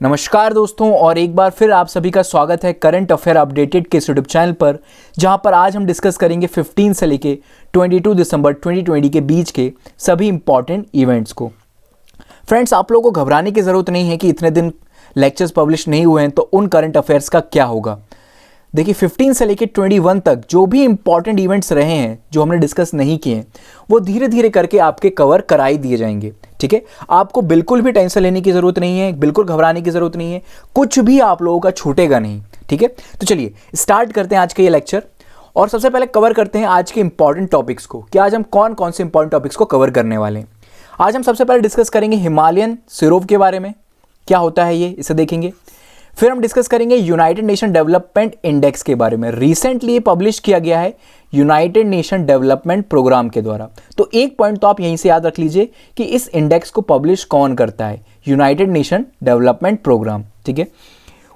नमस्कार दोस्तों, और एक बार फिर आप सभी का स्वागत है करंट अफेयर अपडेटेड के इस यूट्यूब चैनल पर, जहां पर आज हम डिस्कस करेंगे 15 से लेके 22 दिसंबर 2020 के बीच के सभी इंपॉर्टेंट इवेंट्स को। फ्रेंड्स, आप लोगों को घबराने की ज़रूरत नहीं है कि इतने दिन लेक्चर्स पब्लिश नहीं हुए हैं तो उन करंट अफेयर्स का क्या होगा। देखिए, 15 से लेके 21 तक जो भी इंपॉर्टेंट इवेंट्स रहे हैं जो हमने डिस्कस नहीं किए हैं वो धीरे धीरे करके आपके कवर कराई दिए जाएंगे। ठीक है, आपको बिल्कुल भी टेंशन लेने की ज़रूरत नहीं है, बिल्कुल घबराने की ज़रूरत नहीं है, कुछ भी आप लोगों का छूटेगा नहीं। ठीक है, तो चलिए स्टार्ट करते हैं आज का ये लेक्चर। और सबसे पहले कवर करते हैं आज के इंपॉर्टेंट टॉपिक्स को कि आज हम कौन कौन से इंपॉर्टेंट टॉपिक्स को कवर करने वाले हैं। आज हम सबसे पहले डिस्कस करेंगे हिमालयन सिरोव के बारे में, क्या होता है ये, इसे देखेंगे। फिर हम डिस्कस करेंगे यूनाइटेड नेशन डेवलपमेंट इंडेक्स के बारे में। रिसेंटली पब्लिश किया गया है यूनाइटेड नेशन डेवलपमेंट प्रोग्राम के द्वारा। तो एक पॉइंट तो आप यहीं से याद रख लीजिए कि इस इंडेक्स को पब्लिश कौन करता है, यूनाइटेड नेशन डेवलपमेंट प्रोग्राम। ठीक है,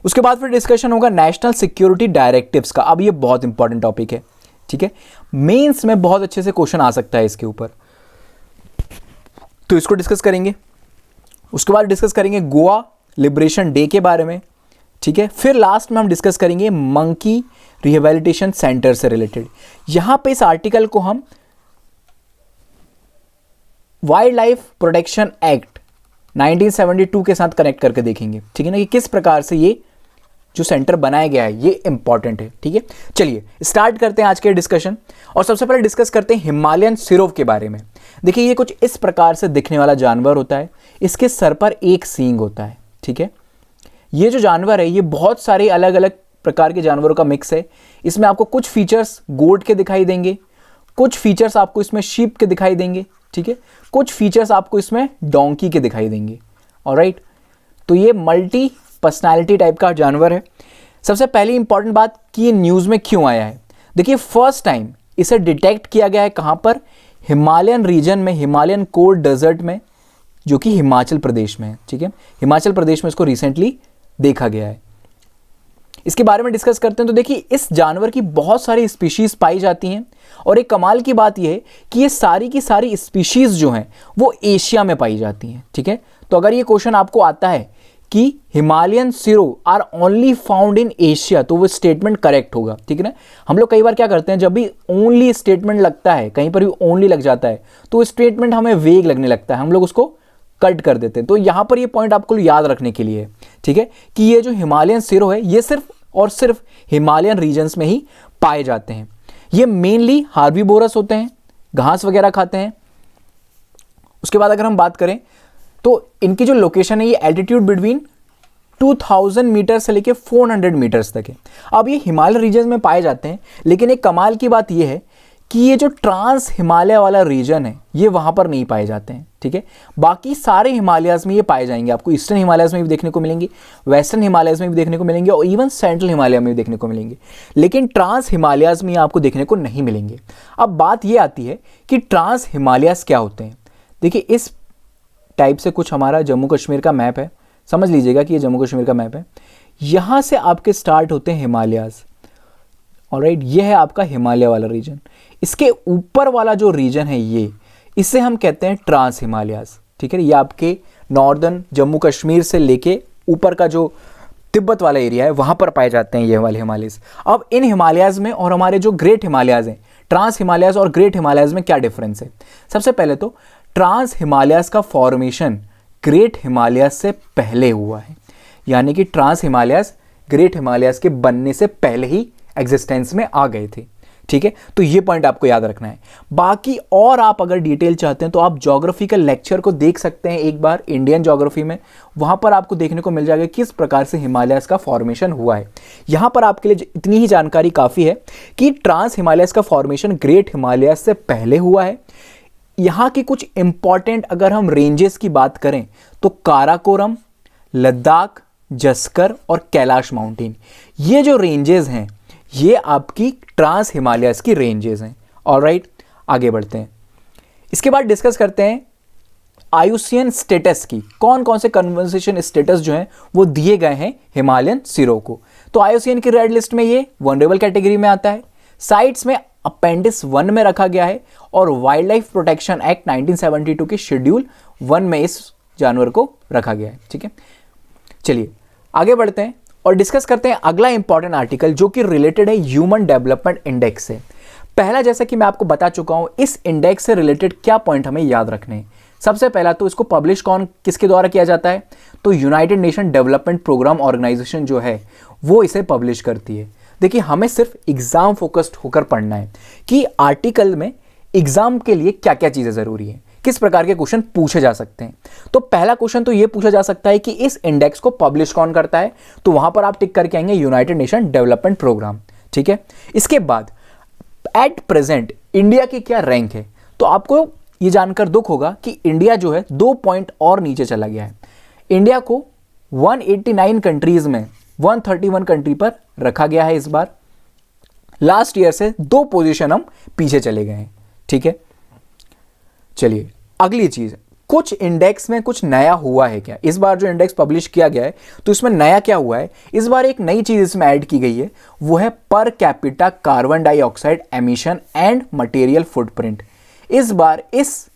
उसके बाद फिर डिस्कशन होगा नेशनल सिक्योरिटी डायरेक्टिव्स का। अब ये बहुत इंपॉर्टेंट टॉपिक है। ठीक है, मेंस में बहुत अच्छे से क्वेश्चन आ सकता है इसके ऊपर, तो इसको डिस्कस करेंगे। उसके बाद डिस्कस करेंगे गोवा लिबरेशन डे के बारे में। ठीक है, फिर लास्ट में हम डिस्कस करेंगे मंकी रिहेबिलिटेशन सेंटर से रिलेटेड। यहां पे इस आर्टिकल को हम वाइल्ड लाइफ प्रोटेक्शन एक्ट 1972 के साथ कनेक्ट करके देखेंगे। ठीक है ना, कि किस प्रकार से ये जो सेंटर बनाया गया है ये इंपॉर्टेंट है। ठीक है, चलिए स्टार्ट करते हैं आज के डिस्कशन। और सबसे पहले डिस्कस करते हैं हिमालयन सिरोव के बारे में। देखिए, ये कुछ इस प्रकार से दिखने वाला जानवर होता है। इसके सर पर एक सींग होता है। ठीक है, ये जो जानवर है ये बहुत सारे अलग अलग प्रकार के जानवरों का मिक्स है। इसमें आपको कुछ फीचर्स गोट के दिखाई देंगे, कुछ फीचर्स आपको इसमें शीप के दिखाई देंगे। ठीक है, कुछ फीचर्स आपको इसमें डोंकी के दिखाई देंगे। ऑलराइट, तो ये मल्टी पर्सनालिटी टाइप का जानवर है। सबसे पहली इंपॉर्टेंट बात कि ये न्यूज़ में क्यों आया है। देखिए, फर्स्ट टाइम इसे डिटेक्ट किया गया है कहाँ पर, हिमालयन रीजन में, हिमालयन कोल्ड डेजर्ट में, जो कि हिमाचल प्रदेश में है। ठीक है, हिमाचल प्रदेश में इसको रिसेंटली देखा गया है। इसके बारे में डिस्कस करते हैं। तो देखिए, इस जानवर की बहुत सारी स्पीशीज पाई जाती हैं, और एक कमाल की बात यह है कि ये सारी की सारी स्पीशीज जो हैं वो एशिया में पाई जाती हैं। ठीक है, तो अगर ये क्वेश्चन आपको आता है कि Himalayan serow are only found in Asia, तो वो स्टेटमेंट करेक्ट होगा। ठीक है ना, हम लोग कई बार क्या करते हैं, जब भी ओनली स्टेटमेंट लगता है, कहीं पर भी ओनली लग जाता है तो स्टेटमेंट हमें वेग लगने लगता है, हम लोग उसको कट कर देते हैं। तो यहां पर ये पॉइंट आपको याद रखने के लिए है। ठीक है, कि ये जो हिमालयन सिरोव है ये सिर्फ और सिर्फ हिमालयन रीजन्स में ही पाए जाते हैं। ये मेनली हार्बीवोरस होते हैं, घास वगैरह खाते हैं। उसके बाद अगर हम बात करें तो इनकी जो लोकेशन है ये एल्टीट्यूड बिटवीन 2000 मीटर से लेके 400 मीटर्स तक है। अब ये हिमालय रीजन में पाए जाते हैं, लेकिन एक कमाल की बात ये है कि ये जो ट्रांस हिमालय वाला रीजन है ये वहां पर नहीं पाए जाते हैं। ठीक है, बाकी सारे हिमालयाज में ये पाए जाएंगे। आपको ईस्टर्न हिमालयाज में भी देखने को मिलेंगे, वेस्टर्न हिमालयाज में भी देखने को मिलेंगे, और इवन सेंट्रल हिमालय में भी देखने को मिलेंगे, लेकिन ट्रांस हिमालयाज में आपको देखने को नहीं मिलेंगे। अब बात ये आती है कि ट्रांस हिमालयाज क्या होते हैं। देखिए, इस टाइप से कुछ हमारा जम्मू कश्मीर का मैप है, समझ लीजिएगा कि ये जम्मू कश्मीर का मैप है। यहां से आपके स्टार्ट होते हैं हिमालयाज। ऑलराइट, ये है आपका हिमालय वाला रीजन। इसके ऊपर वाला जो रीजन है ये, इसे हम कहते हैं ट्रांस हिमालयाज। ठीक है, ये आपके नॉर्दर्न जम्मू कश्मीर से लेके ऊपर का जो तिब्बत वाला एरिया है वहां पर पाए जाते हैं ये वाले हिमालयस। अब इन हिमालयाज में और हमारे जो ग्रेट हिमालयाज हैं, ट्रांस हिमालयाज और ग्रेट हिमालयाज में क्या डिफरेंस है। सबसे पहले तो ट्रांस हिमालयाज का फॉर्मेशन ग्रेट हिमालयाज से पहले हुआ है, यानी कि ट्रांस हिमालयाज ग्रेट हिमालयाज के बनने से पहले ही एग्जिस्टेंस में आ गए थे। ठीक है, तो ये पॉइंट आपको याद रखना है। बाकी और आप अगर डिटेल चाहते हैं तो आप ज्योग्राफिकल लेक्चर को देख सकते हैं एक बार, इंडियन ज्योग्राफी में। वहां पर आपको देखने को मिल जाएगा किस प्रकार से हिमालयाज का फॉर्मेशन हुआ है। यहां पर आपके लिए इतनी ही जानकारी काफी है कि ट्रांस हिमालयाज का फॉर्मेशन ग्रेट हिमालयाज से पहले हुआ है। यहाँ की कुछ इंपॉर्टेंट अगर हम रेंजेस की बात करें तो काराकोरम, लद्दाख, जस्कर और कैलाश माउंटेन, ये जो रेंजेस हैं ये आपकी ट्रांस हिमालयाज की रेंजेस हैं। ऑलराइट, आगे बढ़ते हैं। इसके बाद डिस्कस करते हैं आयुसियन स्टेटस की, कौन कौन से कन्वर्सेशन स्टेटस जो हैं वो दिए गए हैं हिमालयन सिरोव को। तो आयुसियन की रेड लिस्ट में ये वनरेबल कैटेगरी में आता है, साइट्स में अपेंडिक्स 1 में रखा गया है, और वाइल्ड लाइफ प्रोटेक्शन एक्ट 1972 के शेड्यूल 1 में इस जानवर को रखा गया है। ठीक है, चलिए आगे बढ़ते हैं और डिस्कस करते हैं अगला इंपॉर्टेंट आर्टिकल जो कि रिलेटेड है ह्यूमन डेवलपमेंट इंडेक्स से। पहला, जैसा कि मैं आपको बता चुका हूं, इस इंडेक्स से रिलेटेड क्या पॉइंट हमें याद रखने हैं। सबसे पहला तो इसको पब्लिश किसके द्वारा किया जाता है, तो United Nation Development Programme Organization जो है वो इसे पब्लिश करती है। देखिए हमें सिर्फ एग्जाम फोकस्ड होकर पढ़ना है कि आर्टिकल में एग्जाम के लिए क्या क्या चीजें जरूरी है, किस प्रकार के क्वेश्चन पूछे जा सकते हैं। तो पहला क्वेश्चन तो यह पूछा जा सकता है कि इस इंडेक्स को पब्लिश कौन करता है, तो वहां पर आप टिक करके आएंगे यूनाइटेड नेशन डेवलपमेंट प्रोग्राम। ठीक है, इसके बाद एट प्रेजेंट इंडिया की क्या रैंक है, तो आपको यह जानकर दुख होगा कि इंडिया जो है 2 पॉइंट और नीचे चला गया है। इंडिया को 189 कंट्रीज में 131 कंट्री पर रखा गया है। इस बार लास्ट ईयर से 2 पोजीशन हम पीछे चले गए हैं। ठीक है, चलिए अगली चीज, कुछ इंडेक्स में कुछ नया हुआ है क्या। इस बार जो इंडेक्स पब्लिश किया गया है तो इसमें नया क्या हुआ है, इस बार एक नई चीज इसमें ऐड की गई है, वो है per capita carbon dioxide emission and material footprint. इस बार इस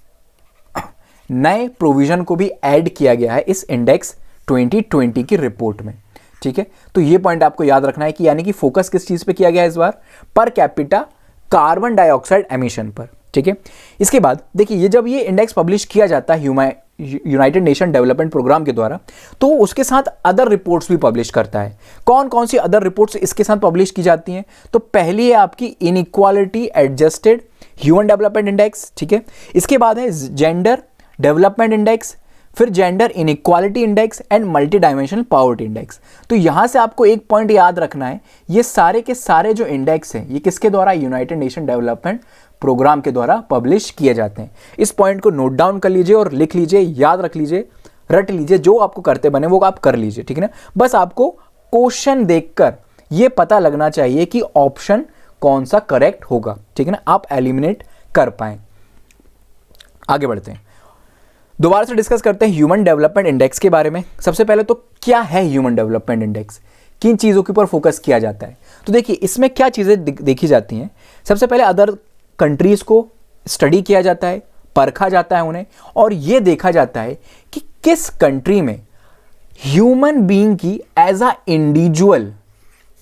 नए प्रोविजन को भी ऐड किया गया है इस इंडेक्स 2020 की रिपोर्ट में। ठीक है, तो ये पॉइंट आपको याद रखना है कि यानी कि फोकस किस चीज पे किया गया है इस बार, per capita carbon dioxide emission पर। ठीक है, इसके बाद देखिए ये जब ये इंडेक्स पब्लिश किया जाता है यूनाइटेड नेशन डेवलपमेंट प्रोग्राम के द्वारा, तो उसके साथ अदर रिपोर्ट्स भी पब्लिश करता है। कौन कौन सी अदर रिपोर्ट्स इसके साथ पब्लिश की जाती हैं, तो पहली है आपकी inequality adjusted human development index. ठीक है, इसके बाद है जेंडर डेवलपमेंट इंडेक्स, फिर gender inequality index and multi dimensional poverty index. तो यहां से आपको एक पॉइंट याद रखना है, ये सारे के सारे जो इंडेक्स हैं ये किसके द्वारा, यूनाइटेड नेशन डेवलपमेंट प्रोग्राम के द्वारा पब्लिश किए जाते हैं। इस पॉइंट को नोट डाउन कर लीजिए और लिख लीजिए, याद रख लीजिए, रट लीजिए, जो आपको करते बने वो आप कर लीजिए। ठीक है ना, बस आपको क्वेश्चन देखकर ये पता लगना चाहिए कि ऑप्शन कौन सा करेक्ट होगा। ठीक है ना, आप एलिमिनेट कर पाए। आगे बढ़ते हैं, दोबारा से डिस्कस करते हैं ह्यूमन डेवलपमेंट इंडेक्स के बारे में। सबसे पहले तो क्या है ह्यूमन डेवलपमेंट इंडेक्स, किन चीज़ों के ऊपर फोकस किया जाता है, तो देखिए इसमें क्या चीज़ें देखी जाती हैं। सबसे पहले अदर कंट्रीज़ को स्टडी किया जाता है, परखा जाता है उन्हें, और यह देखा जाता है कि किस कंट्री में ह्यूमन बीइंग की एज अ इंडिविजुअल,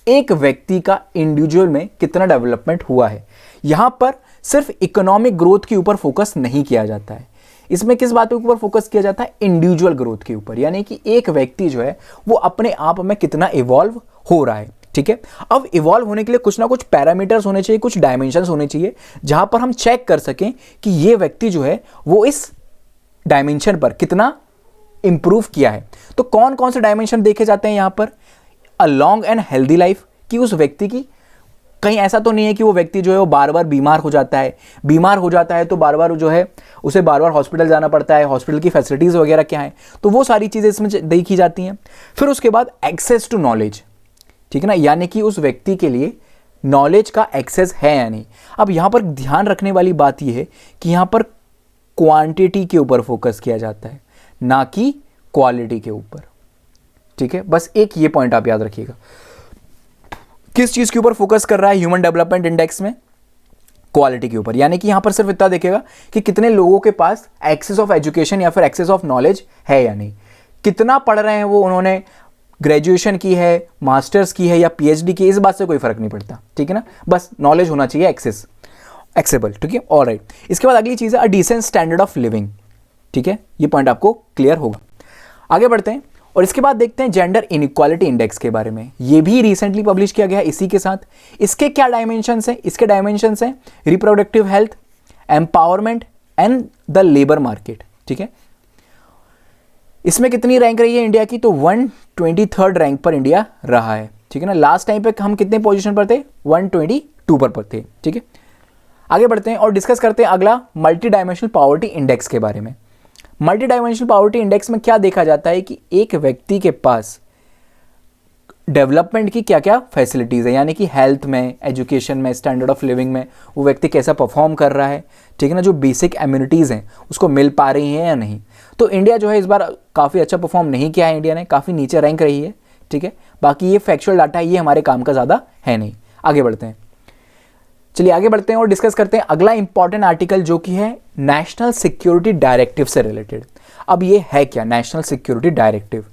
एक व्यक्ति का इंडिविजुअल में कितना डेवलपमेंट हुआ है। यहां पर सिर्फ इकोनॉमिक ग्रोथ के ऊपर फोकस नहीं किया जाता है, इसमें किस बात के ऊपर फोकस किया जाता है, इंडिविजुअल ग्रोथ के ऊपर, यानी कि एक व्यक्ति जो है वो अपने आप में कितना इवॉल्व हो रहा है। ठीक है, अब इवॉल्व होने के लिए कुछ ना कुछ पैरामीटर्स होने चाहिए, कुछ डायमेंशंस होने चाहिए, जहां पर हम चेक कर सकें कि ये व्यक्ति जो है वो इस डायमेंशन पर कितना इंप्रूव किया है। तो कौन कौन से डायमेंशन देखे जाते हैं यहां पर, a long and healthy life, कि उस व्यक्ति की कहीं ऐसा तो नहीं है कि वो व्यक्ति जो है वो बार बार बीमार हो जाता है, बीमार हो जाता है तो बार बार जो है उसे बार बार हॉस्पिटल जाना पड़ता है, हॉस्पिटल की फैसिलिटीज़ वगैरह क्या है, तो वो सारी चीज़ें इसमें देखी जाती हैं। फिर उसके बाद एक्सेस टू नॉलेज, ठीक है ना, यानी कि उस व्यक्ति के लिए नॉलेज का एक्सेस है या नहीं। अब यहाँ पर ध्यान रखने वाली बात यह है कि यहाँ पर क्वांटिटी के ऊपर फोकस किया जाता है, ना कि क्वालिटी के ऊपर। ठीक है, बस एक ये पॉइंट आप याद रखिएगा। किस चीज के ऊपर फोकस कर रहा है ह्यूमन डेवलपमेंट इंडेक्स में, क्वालिटी के ऊपर, यानी कि यहां पर सिर्फ इतना देखेगा कि कितने लोगों के पास एक्सेस ऑफ एजुकेशन या फिर एक्सेस ऑफ नॉलेज है या नहीं, कितना पढ़ रहे हैं वो, उन्होंने ग्रेजुएशन की है, मास्टर्स की है या पीएचडी की, इस बात से कोई फर्क नहीं पड़ता। ठीक है ना, बस नॉलेज होना चाहिए, एक्सेबल। ठीक है, ऑलराइट। इसके बाद अगली चीज है a decent standard of living. ठीक है, ये पॉइंट आपको क्लियर होगा। आगे बढ़ते हैं और इसके बाद देखते हैं जेंडर इनइक्वालिटी इंडेक्स के बारे में। ये भी रिसेंटली पब्लिश किया गया है इसी के साथ। इसके क्या डायमेंशंस हैं, इसके डायमेंशंस हैं reproductive health, empowerment and the labour market. ठीक है, इसमें कितनी रैंक रही है इंडिया की, तो 123rd रैंक पर इंडिया रहा है। ठीक है ना, लास्ट टाइम पे हम कितने पोजीशन पर थे, 122 पर थे। ठीक है, आगे बढ़ते हैं और डिस्कस करते हैं अगला मल्टी डायमेंशनल पॉवर्टी इंडेक्स के बारे में। मल्टी डायमेंशनल पॉवर्टी इंडेक्स में क्या देखा जाता है कि एक व्यक्ति के पास डेवलपमेंट की क्या क्या फैसिलिटीज़ है, यानी कि हेल्थ में, एजुकेशन में, स्टैंडर्ड ऑफ लिविंग में वो व्यक्ति कैसा परफॉर्म कर रहा है। ठीक है ना, जो बेसिक एम्यूनिटीज़ हैं उसको मिल पा रही हैं या नहीं। तो इंडिया जो है इस बार काफ़ी अच्छा परफॉर्म नहीं किया है, इंडिया ने काफ़ी नीचे रैंक रही है। ठीक है, बाकी ये फैक्चुअल डाटा है, ये हमारे काम का ज़्यादा है नहीं। आगे बढ़ते हैं, चलिए आगे बढ़ते हैं और डिस्कस करते हैं अगला इंपॉर्टेंट आर्टिकल जो कि है नेशनल सिक्योरिटी डायरेक्टिव से रिलेटेड। अब ये है क्या नेशनल सिक्योरिटी डायरेक्टिव,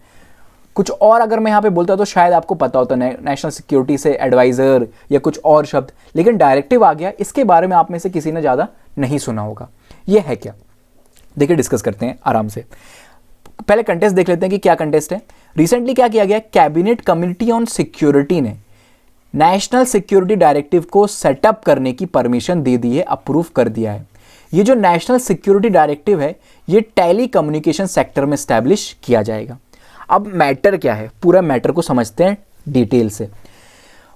कुछ और अगर मैं यहाँ पे बोलता तो शायद आपको पता होता, नेशनल सिक्योरिटी से एडवाइज़र या कुछ और शब्द, लेकिन डायरेक्टिव आ गया, इसके बारे में आप में से किसी ने ज़्यादा नहीं सुना होगा। ये है क्या, देखिए डिस्कस करते हैं आराम से। पहले कंटेस्ट देख लेते हैं कि क्या कंटेस्ट है। रिसेंटली क्या किया गया, कैबिनेट कमिटी ऑन सिक्योरिटी ने नेशनल सिक्योरिटी डायरेक्टिव को सेटअप करने की परमिशन दे दी है, अप्रूव कर दिया है। ये जो नेशनल सिक्योरिटी डायरेक्टिव है ये टेली कम्युनिकेशन सेक्टर में स्टैब्लिश किया जाएगा। अब मैटर क्या है, पूरा मैटर को समझते हैं डिटेल से।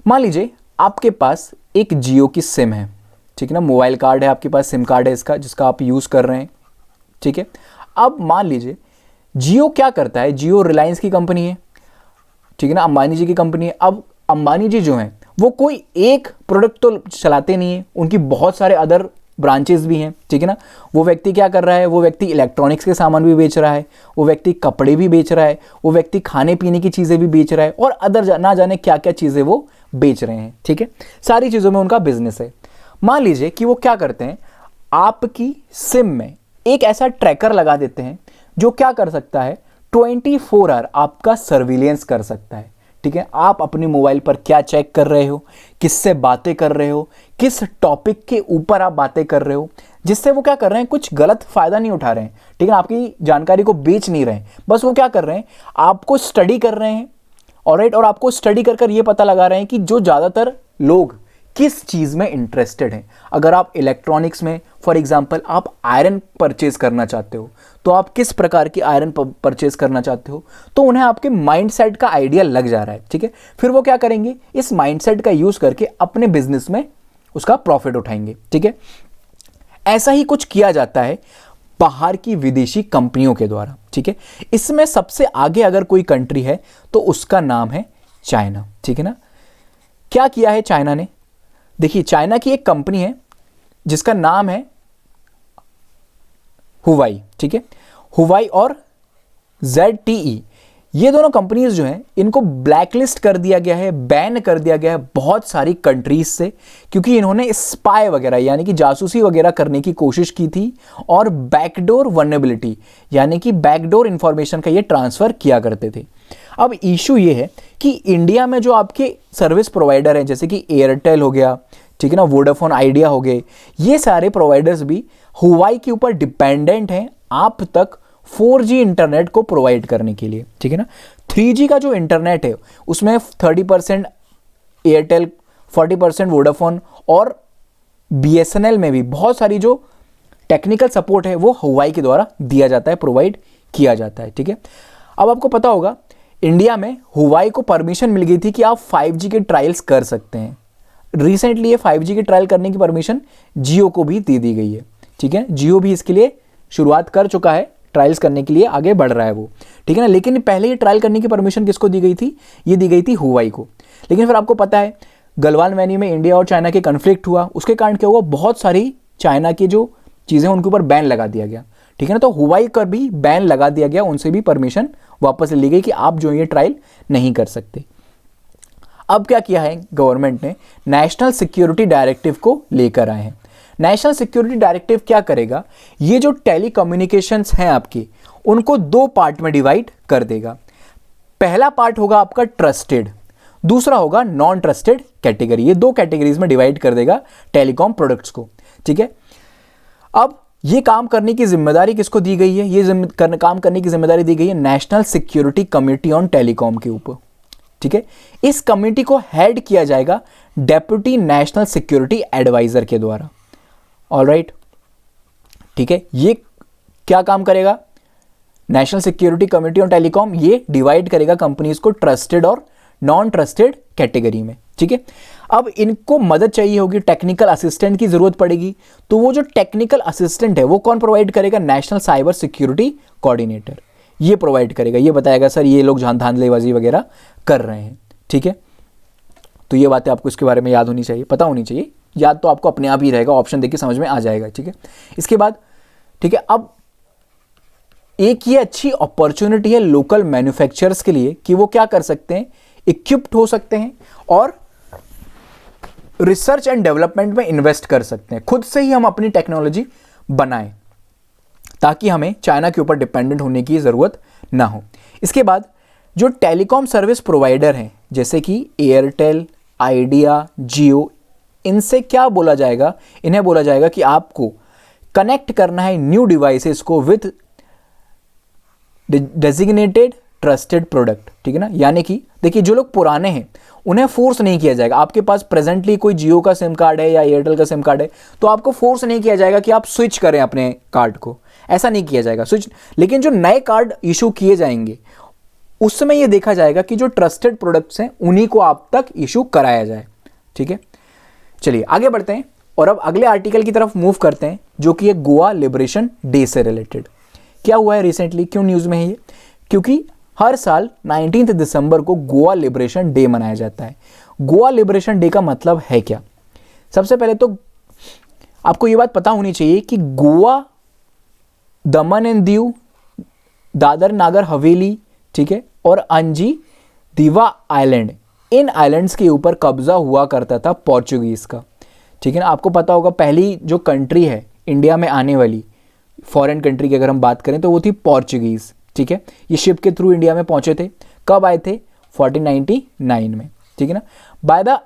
मान लीजिए आपके पास एक जियो की सिम है, ठीक है ना, मोबाइल कार्ड है आपके पास, सिम कार्ड है इसका, जिसका आप यूज़ कर रहे हैं, ठीक है। अब मान लीजिए जियो क्या करता है, जियो रिलायंस की कंपनी है, ठीक है ना, अंबानी जी की कंपनी है। अब अंबानी जी जो हैं वो कोई एक प्रोडक्ट तो चलाते नहीं है, उनकी बहुत सारे अदर ब्रांचेस भी हैं, ठीक है ना। वो व्यक्ति क्या कर रहा है, वो व्यक्ति इलेक्ट्रॉनिक्स के सामान भी बेच रहा है, वो व्यक्ति कपड़े भी बेच रहा है, वो व्यक्ति खाने पीने की चीज़ें भी बेच रहा है, और अदर ना जाने क्या क्या चीज़ें वो बेच रहे हैं, ठीक है। सारी चीज़ों में उनका बिजनेस है। मान लीजिए कि वो क्या करते हैं, आपकी सिम में एक ऐसा ट्रैकर लगा देते हैं जो क्या कर सकता है, 24 आवर आपका सर्विलेंस कर सकता है, ठीक है। आप अपने मोबाइल पर क्या चेक कर रहे हो, किससे बातें कर रहे हो, किस टॉपिक के ऊपर आप बातें कर रहे हो, जिससे वो क्या कर रहे हैं, कुछ गलत फायदा नहीं उठा रहे हैं, ठीक है, आपकी जानकारी को बेच नहीं रहे हैं, बस वो क्या कर रहे हैं, आपको स्टडी कर रहे हैं, ऑलराइट। और आपको स्टडी कर कर ये पता लगा रहे हैं कि जो ज़्यादातर लोग किस चीज़ में इंटरेस्टेड हैं। अगर आप इलेक्ट्रॉनिक्स में फॉर एग्जांपल आप आयरन परचेज करना चाहते हो, तो आप किस प्रकार की आयरन परचेज करना चाहते हो, तो उन्हें आपके माइंडसेट का आइडिया लग जा रहा है, ठीक है। फिर वो क्या करेंगे, इस माइंडसेट का यूज़ करके अपने बिजनेस में उसका प्रॉफिट उठाएंगे, ठीक है। ऐसा ही कुछ किया जाता है बाहर की विदेशी कंपनियों के द्वारा, ठीक है। इसमें सबसे आगे अगर कोई कंट्री है तो उसका नाम है चाइना, ठीक है ना। क्या किया है चाइना ने, देखिए चाइना की एक कंपनी है जिसका नाम है हुवाई, ठीक है। हुवाई और ZTE, ये दोनों कंपनीज जो हैं इनको ब्लैकलिस्ट कर दिया गया है, बैन कर दिया गया है बहुत सारी कंट्रीज से, क्योंकि इन्होंने स्पाई वगैरह यानी कि जासूसी वगैरह करने की कोशिश की थी, और बैकडोर वल्नरेबिलिटी यानी कि बैकडोर इंफॉर्मेशन का ये ट्रांसफर किया करते थे। अब इशू ये है कि इंडिया में जो आपके सर्विस प्रोवाइडर हैं, जैसे कि एयरटेल हो गया, ठीक है ना, वोडाफोन आइडिया हो गए, ये सारे प्रोवाइडर्स भी हुवाई के ऊपर डिपेंडेंट हैं आप तक 4G इंटरनेट को प्रोवाइड करने के लिए, ठीक है ना। 3G का जो इंटरनेट है उसमें 30% एयरटेल, 40% वोडाफोन, और BSNL में भी बहुत सारी जो टेक्निकल सपोर्ट है वो हुवाई के द्वारा दिया जाता है, प्रोवाइड किया जाता है, ठीक है। अब आपको पता होगा इंडिया में हुवाई को परमिशन मिल गई थी कि आप 5G के ट्रायल्स कर सकते हैं। रिसेंटली ये 5G के ट्रायल करने की परमिशन जियो को भी दे दी गई है, ठीक है। जियो भी इसके लिए शुरुआत कर चुका है, ट्रायल्स करने के लिए आगे बढ़ रहा है वो, ठीक है ना। लेकिन पहले ये ट्रायल करने की परमिशन किसको दी गई थी, ये दी गई थी हुवाई को। लेकिन फिर आपको पता है गलवान वैली में इंडिया और चाइना के कन्फ्लिक्ट हुआ, उसके कारण क्या हुआ, बहुत सारी चाइना की जो चीज़ें उनके ऊपर बैन लगा दिया गया, ठीक है ना। तो हुवाई का भी बैन लगा दिया गया, उनसे भी परमिशन वापस ले ली गई कि आप जो ये ट्रायल नहीं कर सकते। अब क्या किया है गवर्नमेंट ने, नेशनल सिक्योरिटी डायरेक्टिव को लेकर आए हैं। नेशनल सिक्योरिटी डायरेक्टिव क्या करेगा, ये जो टेलीकम्युनिकेशंस हैं आपकी, उनको 2 पार्ट में डिवाइड कर देगा। पहला पार्ट होगा आपका ट्रस्टेड, दूसरा होगा नॉन ट्रस्टेड कैटेगरी। ये 2 कैटेगरीज में डिवाइड कर देगा टेलीकॉम प्रोडक्ट्स को, ठीक है। अब ये काम करने की जिम्मेदारी किसको दी गई है, ये काम करने की जिम्मेदारी दी गई है national security committee on telecom के ऊपर, ठीक है। इस कमेटी को हेड किया जाएगा डेप्यूटी नेशनल सिक्योरिटी एडवाइजर के द्वारा, ऑलराइट, ठीक है। ये क्या काम करेगा, national security committee on telecom ये डिवाइड करेगा कंपनीज को ट्रस्टेड और नॉन ट्रस्टेड कैटेगरी में, ठीक है। अब इनको मदद चाहिए होगी, टेक्निकल असिस्टेंट की जरूरत पड़ेगी, तो वो जो टेक्निकल असिस्टेंट है वो कौन प्रोवाइड करेगा, नेशनल साइबर सिक्योरिटी कोऑर्डिनेटर ये प्रोवाइड करेगा। ये बताएगा सर ये लोग जहां धांधलेबाजी वगैरह कर रहे हैं, ठीक है। तो ये बातें आपको इसके बारे में याद होनी चाहिए, पता होनी चाहिए, याद तो आपको अपने आप ही रहेगा, ऑप्शन देख के समझ में आ जाएगा, ठीक है। इसके बाद ठीक है, अब एक ये अच्छी अपॉर्चुनिटी है लोकल मैन्युफैक्चरर्स के लिए कि वो क्या कर सकते हैं, इक्विप्ड हो सकते हैं और रिसर्च एंड डेवलपमेंट में इन्वेस्ट कर सकते हैं। खुद से ही हम अपनी टेक्नोलॉजी बनाएं ताकि हमें चाइना के ऊपर डिपेंडेंट होने की ज़रूरत ना हो। इसके बाद जो टेलीकॉम सर्विस प्रोवाइडर हैं जैसे कि एयरटेल, आइडिया, जियो, इनसे क्या बोला जाएगा, इन्हें बोला जाएगा कि आपको कनेक्ट करना है न्यू डिवाइसेस को विथ डेजिग्नेटेड ट्रस्टेड प्रोडक्ट, ठीक है ना। यानी कि देखिए जो लोग पुराने हैं उन्हें फोर्स नहीं किया जाएगा। आपके पास प्रेजेंटली कोई जियो का सिम कार्ड है या एयरटेल का सिम कार्ड है तो आपको फोर्स नहीं किया जाएगा कि आप स्विच करें अपने कार्ड को, ऐसा नहीं किया जाएगा स्विच। लेकिन जो नए कार्ड इशू किए जाएंगे उस समय ये देखा जाएगा कि जो ट्रस्टेड प्रोडक्ट्स हैं उन्हीं को आप तक इशू कराया जाए, ठीक है। चलिए आगे बढ़ते हैं और अब अगले आर्टिकल की तरफ मूव करते हैं जो कि है गोवा लिबरेशन डे से रिलेटेड। क्या हुआ है रिसेंटली, क्यों न्यूज़ में है ये? क्योंकि हर साल 19 दिसंबर को गोवा लिबरेशन डे मनाया जाता है। गोवा लिबरेशन डे का मतलब है क्या? सबसे पहले तो आपको ये बात पता होनी चाहिए कि गोवा, दमन एंड दीव, दादर नागर हवेली, ठीक है, और अंजी दीवा आइलैंड, इन आइलैंड्स के ऊपर कब्जा हुआ करता था पोर्चुगीज़ का, ठीक है ना। आपको पता होगा पहली जो कंट्री है इंडिया में आने वाली फॉरेन कंट्री की अगर हम बात करें तो वो थी पोर्चुगीज़, ठीक है। ये शिप के थ्रू इंडिया में पहुंचे थे। कब आए थे? 1499 में, ठीक है ना। बाय द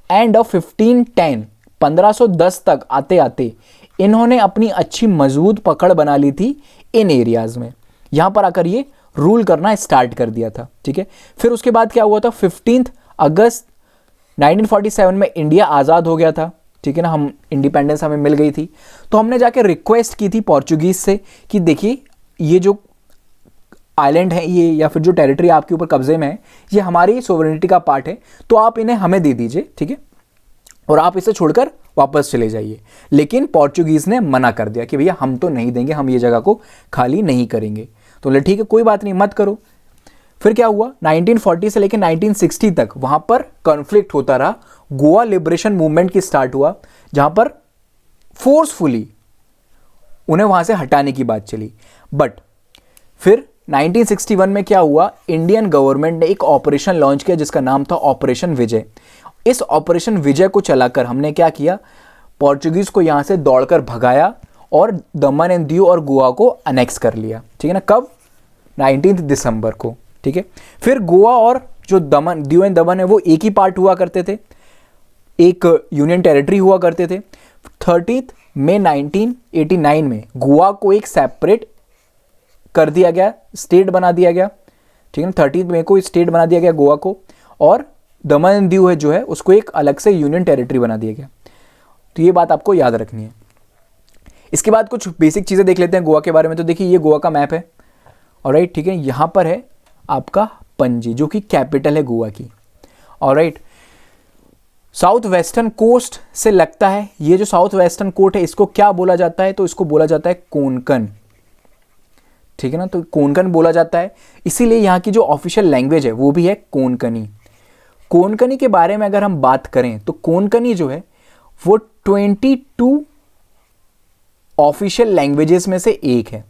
एंड ऑफ 1510, 1510 तक आते आते इन्होंने अपनी अच्छी मजबूत पकड़ बना ली थी इन एरियाज में। यहाँ पर आकर ये रूल करना स्टार्ट कर दिया था, ठीक है। फिर उसके बाद क्या हुआ था? 15 अगस्त 1947 में इंडिया आज़ाद हो गया था, ठीक है ना। हम इंडिपेंडेंस हमें मिल गई थी तो हमने जाके रिक्वेस्ट की थी पोर्चुगीज़ से कि देखिए ये जो आइलैंड है ये या फिर जो टेरिटरी आपके ऊपर कब्जे में है ये हमारी सोवरेनिटी का पार्ट है, तो आप इन्हें हमें दे दीजिए, ठीक है, और आप इसे छोड़कर वापस चले जाइए। लेकिन पोर्चुगीज़ ने मना कर दिया कि भैया हम तो नहीं देंगे, हम ये जगह को खाली नहीं करेंगे। तो बोले ठीक है कोई बात नहीं, मत करो। फिर क्या हुआ? 1940 से लेकर 1960 तक वहां पर कॉन्फ्लिक्ट होता रहा। गोवा लिबरेशन मूवमेंट की स्टार्ट हुआ जहां पर फोर्सफुली उन्हें वहां से हटाने की बात चली। बट फिर 1961 में क्या हुआ? इंडियन गवर्नमेंट ने एक ऑपरेशन लॉन्च किया जिसका नाम था ऑपरेशन विजय। इस ऑपरेशन विजय को चलाकर हमने क्या किया? पोर्चुगीज को यहां से दौड़कर भगाया और दमन एंड दीव और गोवा को अनेक्स कर लिया, ठीक है ना। कब? 19 दिसंबर को, ठीक है। फिर गोवा और जो दमन, दीव एंड दमन है वो एक ही पार्ट हुआ करते थे, एक यूनियन टेरिटरी हुआ करते थे। 30 मई 1989 में गोवा को एक सेपरेट कर दिया गया, स्टेट बना दिया गया, ठीक है ना। 30 मई को स्टेट बना दिया गया गोवा को, और दमन एंड दीव है जो है उसको एक अलग से यूनियन टेरिटरी बना दिया गया। तो ये बात आपको याद रखनी है। इसके बाद कुछ बेसिक चीज़ें देख लेते हैं गोवा के बारे में। तो देखिए ये गोवा का मैप है, ऑलराइट, ठीक है। यहाँ पर है आपका पणजी जो कि कैपिटल है गोवा की, ऑलराइट। साउथ वेस्टर्न कोस्ट से लगता है ये जो साउथ वेस्टर्न कोस्ट है इसको क्या बोला जाता है? तो इसको बोला जाता है कोंकण, ठीक है ना। तो कोंकण बोला जाता है, इसीलिए यहाँ की जो ऑफिशियल लैंग्वेज है वो भी है कोंकणी। कोंकणी के बारे में अगर हम बात करें तो कोंकणी जो है वो 22 ऑफिशियल लैंग्वेजेस में से एक है,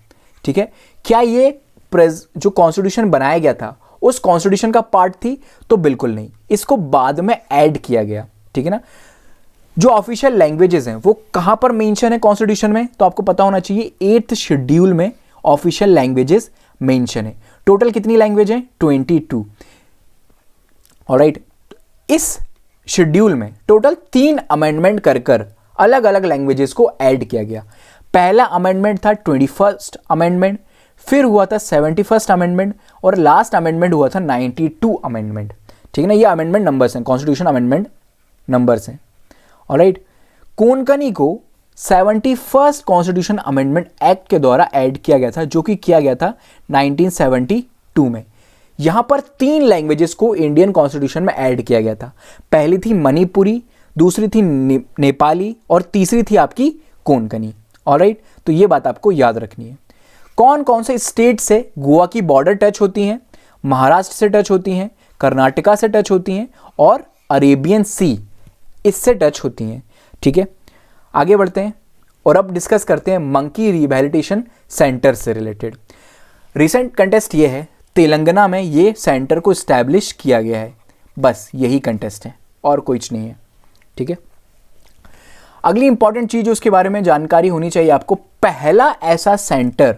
ठीक है। क्या ये जो कॉन्स्टिट्यूशन बनाया गया था उस कॉन्स्टिट्यूशन का पार्ट थी? तो बिल्कुल नहीं, इसको बाद में ऐड किया गया, ठीक है ना। जो ऑफिशियल लैंग्वेजेस हैं वो कहां पर मेंशन है कॉन्स्टिट्यूशन में? तो आपको पता होना चाहिए 8th शेड्यूल में ऑफिशियल लैंग्वेजेस मेंशन है। टोटल कितनी लैंग्वेज है? 22, ऑलराइट। इस शेड्यूल में टोटल 3 अमेंडमेंट कर अलग अलग लैंग्वेजेस को ऐड किया गया। पहला अमेंडमेंट था 21st अमेंडमेंट, फिर हुआ था 71st अमेंडमेंट, और लास्ट अमेंडमेंट हुआ था 92 अमेंडमेंट, ठीक है ना। ये अमेंडमेंट नंबर्स हैं, कॉन्स्टिट्यूशन अमेंडमेंट नंबर्स हैं, ऑलराइट। कोंकणी को 71st कॉन्स्टिट्यूशन अमेंडमेंट एक्ट के द्वारा ऐड किया गया था जो कि किया गया था 1972 में। यहां पर 3 लैंग्वेजेस को इंडियन कॉन्स्टिट्यूशन में ऐड किया गया था। पहली थी मणिपुरी, दूसरी थी नेपाली, और तीसरी थी आपकी कोंकणी, ऑलराइट। तो ये बात आपको याद रखनी है। कौन कौन से स्टेट से गोवा की बॉर्डर टच होती हैं? महाराष्ट्र से टच होती हैं, कर्नाटका से टच होती हैं, और अरेबियन सी इससे टच होती हैं, ठीक है। आगे बढ़ते हैं और अब डिस्कस करते हैं मंकी रिहैबिलिटेशन सेंटर से रिलेटेड। रिसेंट कंटेस्ट ये है, तेलंगाना में ये सेंटर को इस्टेब्लिश किया गया है, बस यही कंटेस्ट है और कुछ नहीं है, ठीक है। अगली इंपॉर्टेंट चीज उसके बारे में जानकारी होनी चाहिए आपको। पहला ऐसा सेंटर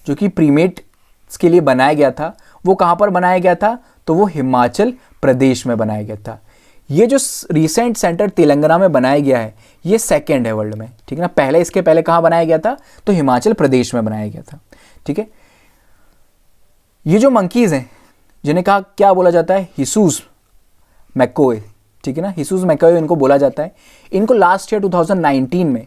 जो कि प्रीमेट्स के लिए बनाया गया था वो कहाँ पर बनाया गया था, तो वो हिमाचल प्रदेश में बनाया गया था। ये जो रिसेंट सेंटर तेलंगाना में बनाया गया है ये सेकंड है वर्ल्ड में, ठीक है ना। पहले इसके पहले कहाँ बनाया गया था, तो हिमाचल प्रदेश में बनाया गया था, ठीक है। ये जो मंकीज हैं जिन्हें कहा क्या बोला जाता है, हिसूस मैकोए, ठीक है ना, हिसूस मैकोए इनको बोला जाता है। इनको लास्ट ईयर 2019 में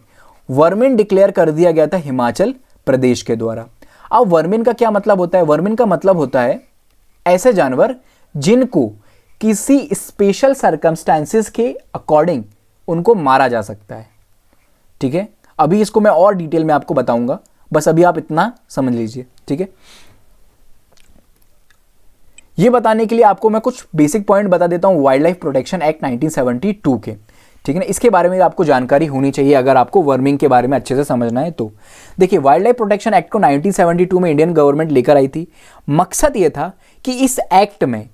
वर्मिन डिक्लेयर कर दिया गया था हिमाचल प्रदेश के द्वारा। अब वर्मिन का क्या मतलब होता है, वर्मिन का मतलब होता है ऐसे जानवर जिनको किसी स्पेशल सर्कमस्टेंसेस के अकॉर्डिंग उनको मारा जा सकता है, ठीक है। अभी इसको मैं और डिटेल में आपको बताऊंगा, बस अभी आप इतना समझ लीजिए, ठीक है। ये बताने के लिए आपको मैं कुछ बेसिक पॉइंट बता देता हूं वाइल्ड लाइफ प्रोटेक्शन एक्ट 1972 के, ठीक है ना। इसके बारे में आपको जानकारी होनी चाहिए अगर आपको वर्मिंग के बारे में अच्छे से समझना है तो। देखिए, वाइल्ड लाइफ प्रोटेक्शन एक्ट को 1972 में इंडियन गवर्नमेंट लेकर आई थी। मकसद ये था कि इस एक्ट में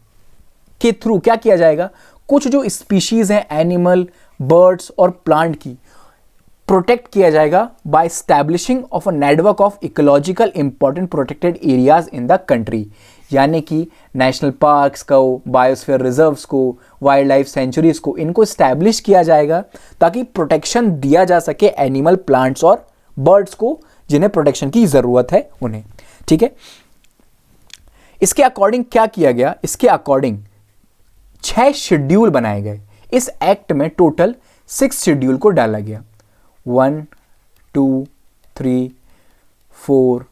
के थ्रू क्या किया जाएगा, कुछ जो स्पीशीज हैं एनिमल, बर्ड्स और प्लांट की प्रोटेक्ट किया जाएगा by establishing of a network of ecological important protected areas in the country, यानी कि नेशनल पार्क्स को, बायोस्फीयर रिजर्व्स को, वाइल्ड लाइफ सेंचुरीज को, इनको स्टैब्लिश किया जाएगा ताकि प्रोटेक्शन दिया जा सके एनिमल, प्लांट्स और बर्ड्स को जिन्हें प्रोटेक्शन की जरूरत है उन्हें, ठीक है। इसके अकॉर्डिंग क्या किया गया, इसके अकॉर्डिंग 6 शेड्यूल बनाए गए। इस एक्ट में टोटल 6 शेड्यूल को डाला गया, 1, 2, 3, 4,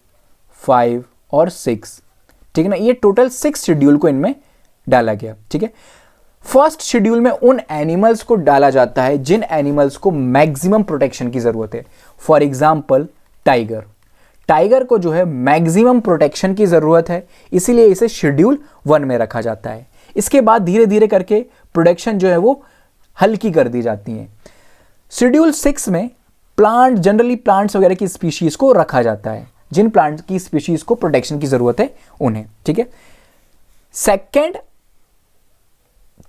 5 और 6, ठीक है ना। ये टोटल 6 शेड्यूल को इनमें डाला गया, ठीक है। फर्स्ट शेड्यूल में उन एनिमल्स को डाला जाता है जिन एनिमल्स को मैक्सिमम प्रोटेक्शन की जरूरत है। फॉर एग्जाम्पल टाइगर, टाइगर को जो है मैक्सिमम प्रोटेक्शन की जरूरत है, इसीलिए इसे शेड्यूल 1 में रखा जाता है। इसके बाद धीरे धीरे करके प्रोटेक्शन जो है वो हल्की कर दी जाती है। शेड्यूल 6 में प्लांट, जनरली प्लांट्स वगैरह की स्पीशीज को रखा जाता है, जिन प्लांट की स्पीशीज को प्रोटेक्शन की जरूरत है उन्हें, ठीक है। सेकंड,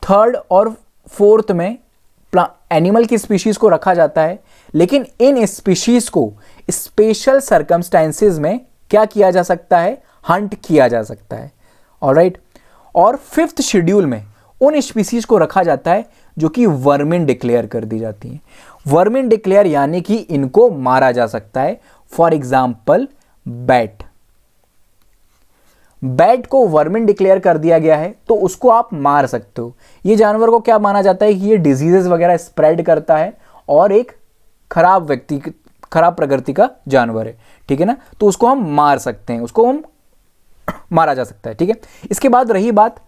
थर्ड और फोर्थ में एनिमल की स्पीशीज को रखा जाता है, लेकिन इन स्पीशीज को स्पेशल सर्कमस्टेंसेस में क्या किया जा सकता है, हंट किया जा सकता है, ऑलराइट। और फिफ्थ शेड्यूल में उन स्पीशीज को रखा जाता है जो कि वर्मिन डिक्लेयर कर दी जाती हैं। वर्मिन डिक्लेयर यानी कि इनको मारा जा सकता है। फॉर एग्जाम्पल बैट, बैट को वर्मिन डिक्लेयर कर दिया गया है तो उसको आप मार सकते हो। ये जानवर को क्या माना जाता है कि ये डिजीजेस वगैरह स्प्रेड करता है और एक खराब प्रकृति का जानवर है, ठीक है ना, तो उसको हम मार सकते हैं, उसको हम मारा जा सकता है, ठीक है। इसके बाद रही बात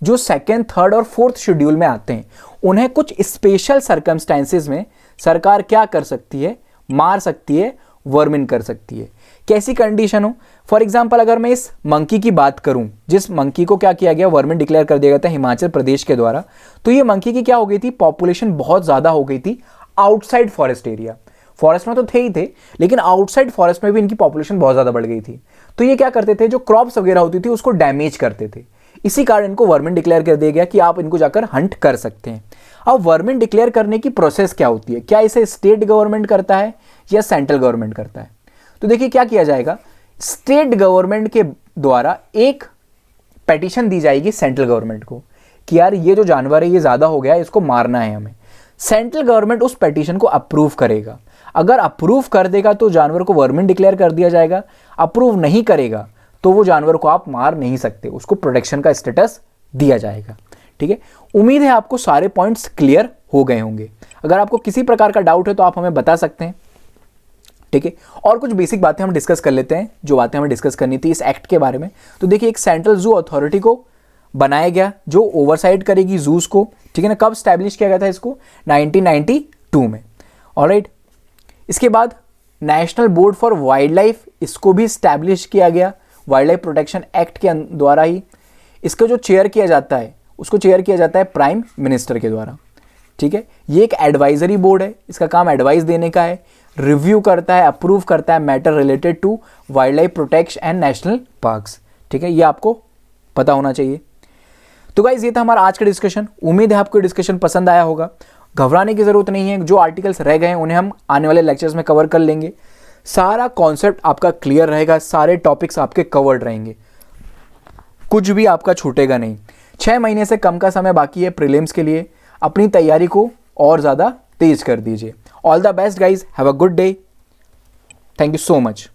जो सेकेंड, थर्ड और फोर्थ शेड्यूल में आते हैं, उन्हें कुछ स्पेशल सर्कमस्टेंसेस में सरकार क्या कर सकती है, मार सकती है, वर्मिन कर सकती है। कैसी कंडीशन हो, फॉर एग्जाम्पल अगर मैं इस मंकी की बात करूं, जिस मंकी को क्या किया गया, वर्मिन डिक्लेयर कर दिया गया था हिमाचल प्रदेश के द्वारा, तो ये मंकी की क्या हो गई थी, पॉपुलेशन बहुत ज्यादा हो गई थी आउटसाइड फॉरेस्ट एरिया। फॉरेस्ट में तो थे ही थे, लेकिन आउटसाइड फॉरेस्ट में भी इनकी पॉपुलेशन बहुत ज्यादा बढ़ गई थी। तो ये क्या करते थे, जो क्रॉप्स वगैरह होती थी उसको डैमेज करते थे। इसी कारण इनको वर्मिन डिक्लेयर कर दिया गया कि आप इनको जाकर हंट कर सकते हैं। अब वर्मिन डिक्लेयर करने की प्रोसेस क्या होती है, क्या इसे स्टेट गवर्नमेंट करता है या सेंट्रल गवर्नमेंट करता है। तो देखिए क्या किया जाएगा, स्टेट गवर्नमेंट के द्वारा एक पेटिशन दी जाएगी सेंट्रल गवर्नमेंट को कि यार ये जो जानवर है ये ज्यादा हो गया है, इसको मारना है हमें। सेंट्रल गवर्नमेंट उस पेटिशन को अप्रूव करेगा। अगर अप्रूव कर देगा तो जानवर को वर्मिन डिक्लेयर कर दिया जाएगा, अप्रूव नहीं करेगा तो वो जानवर को आप मार नहीं सकते, उसको प्रोटेक्शन का स्टेटस दिया जाएगा, ठीक है। उम्मीद है आपको सारे पॉइंट्स क्लियर हो गए होंगे। अगर आपको किसी प्रकार का डाउट है तो आप हमें बता सकते हैं, ठीक है। और कुछ बेसिक बातें हम डिस्कस कर लेते हैं, जो बातें हमें डिस्कस करनी थी इस एक्ट के बारे में। तो देखिए, एक सेंट्रल जू अथॉरिटी को बनाया गया जो ओवरसाइट करेगी जूस को, ठीक है ना। कब स्टैब्लिश किया गया था इसको, 1992 में, ऑलराइट। इसके बाद national board for wild life, इसको भी स्टैब्लिश किया गया वाइल्ड लाइफ प्रोटेक्शन एक्ट के द्वारा ही। इसको जो चेयर किया जाता है उसको चेयर किया जाता है प्राइम मिनिस्टर के द्वारा, ठीक है। ये एक एडवाइजरी बोर्ड है, इसका काम एडवाइस देने का है, रिव्यू करता है, अप्रूव करता है matter related to wild life protection and national parks, ठीक है। ये आपको पता होना चाहिए। तो गाइज ये था हमारा आज का डिस्कशन। उम्मीद है आपको डिस्कशन पसंद आया होगा। घबराने की जरूरत नहीं है, जो आर्टिकल्स रह गए हैं उन्हें हम आने वाले लेक्चर्स में कवर कर लेंगे। सारा कॉन्सेप्ट आपका क्लियर रहेगा, सारे टॉपिक्स आपके कवर्ड रहेंगे। कुछ भी आपका छूटेगा नहीं। 6 महीने से कम का समय बाकी है प्रीलिम्स के लिए, अपनी तैयारी को और ज़्यादा तेज कर दीजिए। All the best guys, have a good day, thank you so much.